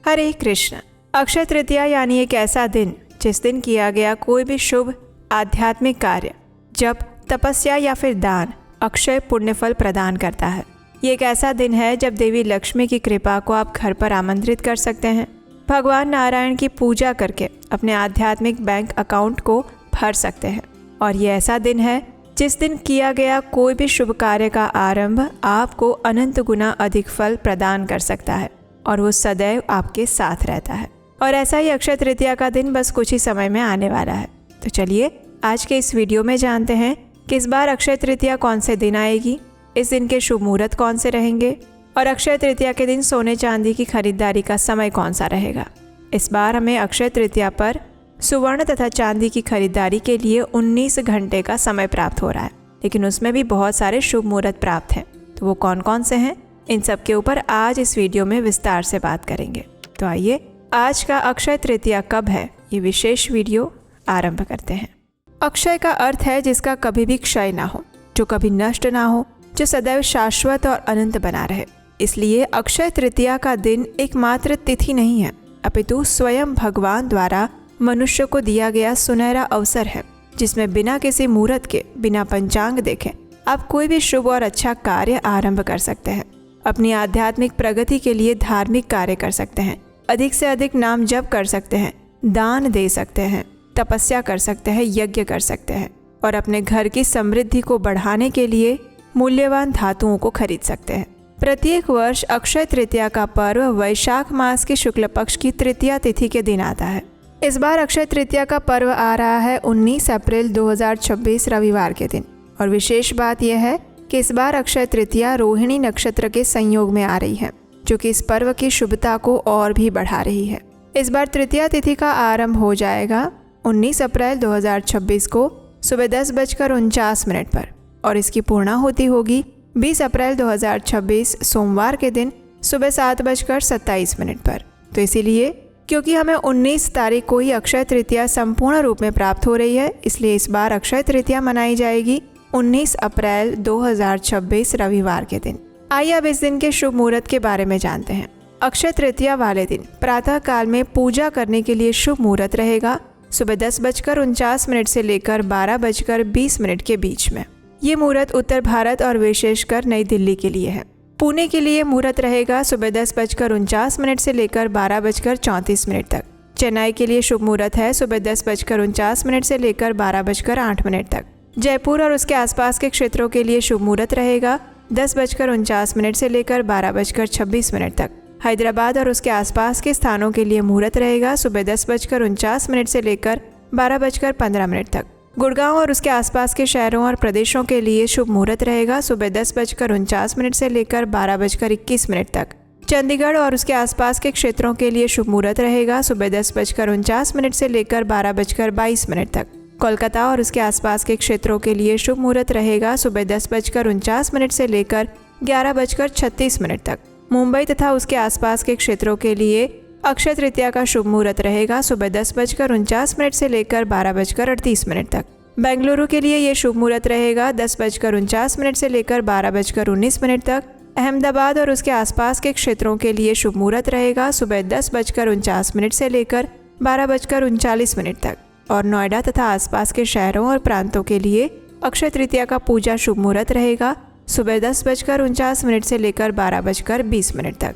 हरे कृष्ण। अक्षय तृतीया यानी एक ऐसा दिन जिस दिन किया गया कोई भी शुभ आध्यात्मिक कार्य, जप, तपस्या या फिर दान अक्षय पुण्य फल प्रदान करता है। ये एक ऐसा दिन है जब देवी लक्ष्मी की कृपा को आप घर पर आमंत्रित कर सकते हैं। भगवान नारायण की पूजा करके अपने आध्यात्मिक बैंक अकाउंट को भर सकते हैं। और ये ऐसा दिन है जिस दिन किया गया कोई भी शुभ कार्य का आरंभ आपको अनंत गुना अधिक फल प्रदान कर सकता है और वो सदैव आपके साथ रहता है। और ऐसा ही अक्षय तृतीया का दिन बस कुछ ही समय में आने वाला है। तो चलिए आज के इस वीडियो में जानते हैं कि इस बार अक्षय तृतीया कौन से दिन आएगी, इस दिन के शुभ मुहूर्त कौन से रहेंगे और अक्षय तृतीया के दिन सोने चांदी की खरीदारी का समय कौन सा रहेगा। इस बार हमें अक्षय तृतीया पर सुवर्ण तथा चांदी की खरीदारी के लिए 19 घंटे का समय प्राप्त हो रहा है, लेकिन उसमें भी बहुत सारे शुभ मुहूर्त प्राप्त हैं। तो वो कौन कौन से हैं, इन सब के ऊपर आज इस वीडियो में विस्तार से बात करेंगे। तो आइए आज का अक्षय तृतीया कब है, ये विशेष वीडियो आरंभ करते हैं। अक्षय का अर्थ है जिसका कभी भी क्षय ना हो, जो कभी नष्ट ना हो, जो सदैव शाश्वत और अनंत बना रहे। इसलिए अक्षय तृतीया का दिन एकमात्र तिथि नहीं है, अपितु स्वयं भगवान द्वारा मनुष्य को दिया गया सुनहरा अवसर है, जिसमें बिना किसी मुहूर्त के, बिना पंचांग देखे आप कोई भी शुभ और अच्छा कार्य आरंभ कर सकते हैं। अपनी आध्यात्मिक प्रगति के लिए धार्मिक कार्य कर सकते हैं, अधिक से अधिक नाम जप कर सकते हैं, दान दे सकते हैं, तपस्या कर सकते हैं, यज्ञ कर सकते हैं और अपने घर की समृद्धि को बढ़ाने के लिए मूल्यवान धातुओं को खरीद सकते हैं। प्रत्येक वर्ष अक्षय तृतीया का पर्व वैशाख मास के शुक्ल पक्ष की तृतीया तिथि के दिन आता है। इस बार अक्षय तृतीया का पर्व आ रहा है 19 अप्रैल 2026 रविवार के दिन। और विशेष बात यह है कि इस बार अक्षय तृतीया रोहिणी नक्षत्र के संयोग में आ रही है, जो कि इस पर्व की शुभता को और भी बढ़ा रही है। इस बार तृतीया तिथि का आरंभ हो जाएगा 19 अप्रैल 2026 को सुबह 10:49 पर और इसकी पूर्णाहुति होगी 20 अप्रैल 2026 सोमवार के दिन सुबह 7:27 पर। तो इसीलिए क्योंकि हमें 19 तारीख को ही अक्षय तृतीया संपूर्ण रूप में प्राप्त हो रही है, इसलिए इस बार अक्षय तृतीया मनाई जाएगी 19 अप्रैल 2026 रविवार के दिन। आइए अब इस दिन के शुभ मुहूर्त के बारे में जानते हैं। अक्षय तृतीया वाले दिन प्रातः काल में पूजा करने के लिए शुभ मुहूर्त रहेगा सुबह 10:49 से लेकर 12:20 के बीच में। ये मुहूर्त उत्तर भारत और विशेषकर नई दिल्ली के लिए है। पुणे के लिए मुहूर्त रहेगा सुबह 10:49 से लेकर 12:34 तक। चेन्नई के लिए शुभ मुहूर्त है सुबह 10:49 से लेकर 12:08 तक। जयपुर और उसके आसपास के क्षेत्रों के लिए शुभ मुहूर्त रहेगा 10:49 से लेकर 12:26 तक। हैदराबाद और उसके आसपास के स्थानों के लिए मुहूर्त रहेगा सुबह 10:49 से लेकर 12:15 तक। गुड़गांव और उसके आसपास के शहरों और प्रदेशों के लिए शुभ मुहूर्त रहेगा सुबह 10:49 से लेकर 12:21 तक। चंडीगढ़ और उसके आसपास के क्षेत्रों के लिए शुभ मुहूर्त रहेगा सुबह 10:49 से लेकर 12:22 तक। कोलकाता और उसके आसपास के क्षेत्रों के लिए शुभ मुहूर्त रहेगा सुबह 10:49 से लेकर 11:36 तक। मुंबई तथा उसके आसपास के क्षेत्रों के लिए अक्षय तृतीया का शुभ मुहूर्त रहेगा सुबह 10:49 से लेकर 12:38 तक। बेंगलुरु के लिए ये शुभ मुहूर्त रहेगा 10:49 से लेकर 12:19 तक। अहमदाबाद और उसके आसपास के क्षेत्रों के लिए शुभ मुहूर्त रहेगा सुबह 10:49 से लेकर 12:39 तक। और नोएडा तथा आसपास के शहरों और प्रांतों के लिए अक्षय तृतीया का पूजा शुभ मुहूर्त रहेगा सुबह 10:49 से लेकर 12:20 तक।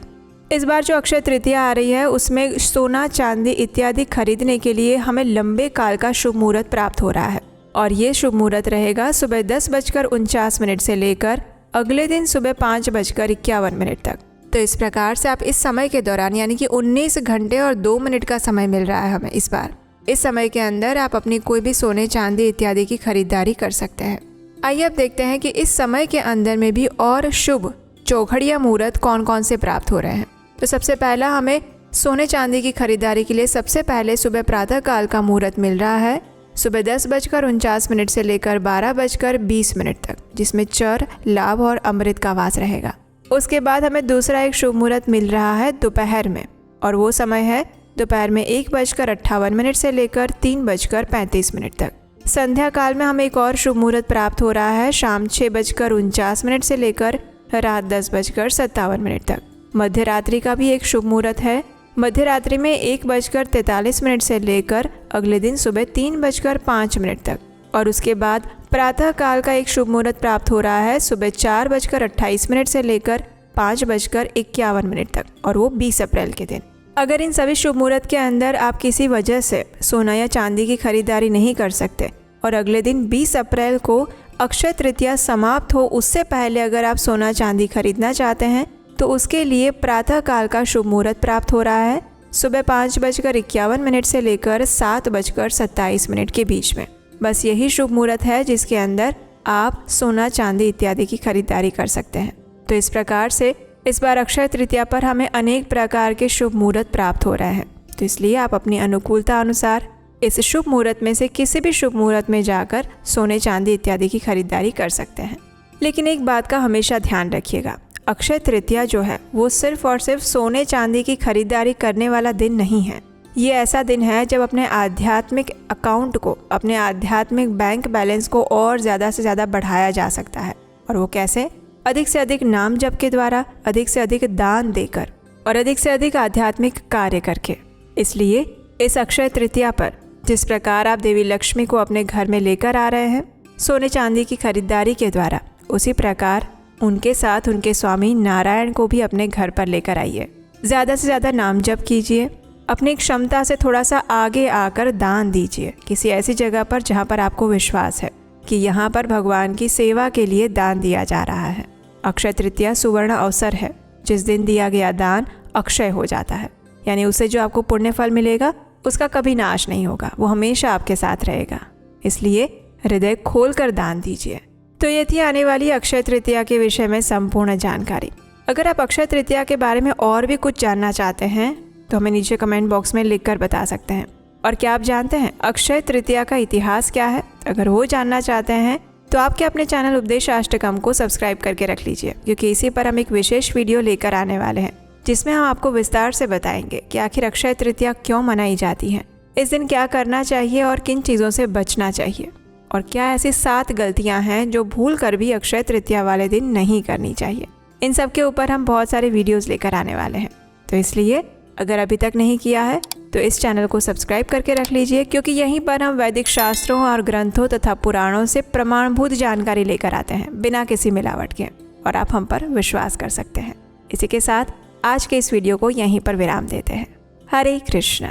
इस बार जो अक्षय तृतीया आ रही है उसमें सोना, चांदी इत्यादि खरीदने के लिए हमें लंबे काल का शुभ मुहूर्त प्राप्त हो रहा है और ये शुभ मुहूर्त रहेगा सुबह 10:49 से लेकर अगले दिन सुबह 5:51 तक। तो इस प्रकार से आप इस समय के दौरान यानी कि 19 घंटे और 2 मिनट का समय मिल रहा है हमें इस बार। इस समय के अंदर आप अपनी कोई भी सोने, चांदी इत्यादि की खरीदारी कर सकते हैं। आइए अब देखते हैं कि इस समय के अंदर में भी और शुभ चौघड़िया मुहूर्त कौन कौन से प्राप्त हो रहे हैं। तो सबसे पहला हमें सोने चांदी की खरीदारी के लिए सबसे पहले सुबह प्रातः काल का मुहूर्त मिल रहा है सुबह 10:49 से लेकर 12:20 तक, जिसमें चर, लाभ और अमृत का वास रहेगा। उसके बाद हमें दूसरा एक शुभ मुहूर्त मिल रहा है दोपहर में और वो समय है दोपहर में 1:58 से लेकर 3:35 तक। संध्या काल में हमें एक और शुभ मुहूर्त प्राप्त हो रहा है शाम 6:49 से लेकर रात 10:57 तक। मध्य रात्रि का भी एक शुभ मुहूर्त है मध्य रात्रि में 1:43 से लेकर अगले दिन सुबह 3:05 तक, और उसके बाद प्रातः काल का एक शुभ मुहूर्त प्राप्त हो रहा है सुबह 4:28 से लेकर 5:51 तक, और वो 20 अप्रैल के दिन। अगर इन सभी शुभ मुहूर्त के अंदर आप किसी वजह से सोना या चांदी की खरीदारी नहीं कर सकते और अगले दिन 20 अप्रैल को अक्षय तृतीया समाप्त हो उससे पहले अगर आप सोना चांदी खरीदना चाहते हैं तो उसके लिए प्रातः काल का शुभ मुहूर्त प्राप्त हो रहा है सुबह 5:51 से लेकर 7:27 के बीच में। बस यही शुभ मुहूर्त है जिसके अंदर आप सोना चांदी इत्यादि की खरीदारी कर सकते हैं। तो इस प्रकार से इस बार अक्षय तृतीया पर हमें अनेक प्रकार के शुभ मुहूर्त प्राप्त हो रहे हैं। तो इसलिए आप अपनी अनुकूलता अनुसार इस शुभ मुहूर्त में से किसी भी शुभ मुहूर्त में जाकर सोने चांदी इत्यादि की खरीदारी कर सकते हैं। लेकिन एक बात का हमेशा ध्यान रखिएगा, अक्षय तृतीया जो है वो सिर्फ और सिर्फ सोने चांदी की खरीदारी करने वाला दिन नहीं है। ये ऐसा दिन है जब अपने आध्यात्मिक अकाउंट को, अपने आध्यात्मिक बैंक बैलेंस को और ज़्यादा से ज़्यादा बढ़ाया जा सकता है। और वो कैसे? अधिक से अधिक नाम जप के द्वारा, अधिक से अधिक दान देकर और अधिक से अधिक आध्यात्मिक कार्य करके। इसलिए इस अक्षय तृतीया पर जिस प्रकार आप देवी लक्ष्मी को अपने घर में लेकर आ रहे हैं सोने चांदी की खरीदारी के द्वारा, उसी प्रकार उनके साथ उनके स्वामी नारायण को भी अपने घर पर लेकर आइए। ज़्यादा से ज़्यादा नाम जप कीजिए, अपनी क्षमता से थोड़ा सा आगे आकर दान दीजिए किसी ऐसी जगह पर जहाँ पर आपको विश्वास है कि यहाँ पर भगवान की सेवा के लिए दान दिया जा रहा है। अक्षय तृतीया सुवर्ण अवसर है जिस दिन दिया गया दान अक्षय हो जाता है, यानी उससे जो आपको पुण्य फल मिलेगा उसका कभी नाश नहीं होगा, वो हमेशा आपके साथ रहेगा। इसलिए हृदय खोलकर दान दीजिए। तो ये थी आने वाली अक्षय तृतीया के विषय में संपूर्ण जानकारी। अगर आप अक्षय तृतीया के बारे में और भी कुछ जानना चाहते हैं तो हमें नीचे कमेंट बॉक्स में लिखकर बता सकते हैं। और क्या आप जानते हैं अक्षय तृतीया का इतिहास क्या है? अगर वो जानना चाहते हैं तो आपके अपने चैनल उपदेश अष्टकम को सब्सक्राइब करके रख लीजिए, क्योंकि इसी पर हम एक विशेष वीडियो लेकर आने वाले हैं जिसमें हम आपको विस्तार से बताएंगे कि आखिर अक्षय तृतीया क्यों मनाई जाती है, इस दिन क्या करना चाहिए और किन चीज़ों से बचना चाहिए, और क्या ऐसी 7 गलतियां हैं जो भूल कर भी अक्षय तृतीया वाले दिन नहीं करनी चाहिए। इन सब के ऊपर हम बहुत सारे वीडियोस लेकर आने वाले हैं। तो इसलिए अगर अभी तक नहीं किया है तो इस चैनल को सब्सक्राइब करके रख लीजिए, क्योंकि यहीं पर हम वैदिक शास्त्रों और ग्रंथों तथा पुराणों से प्रमाणभूत जानकारी लेकर आते हैं बिना किसी मिलावट के, और आप हम पर विश्वास कर सकते हैं। इसी के साथ आज के इस वीडियो को यहीं पर विराम देते हैं। हरे कृष्ण।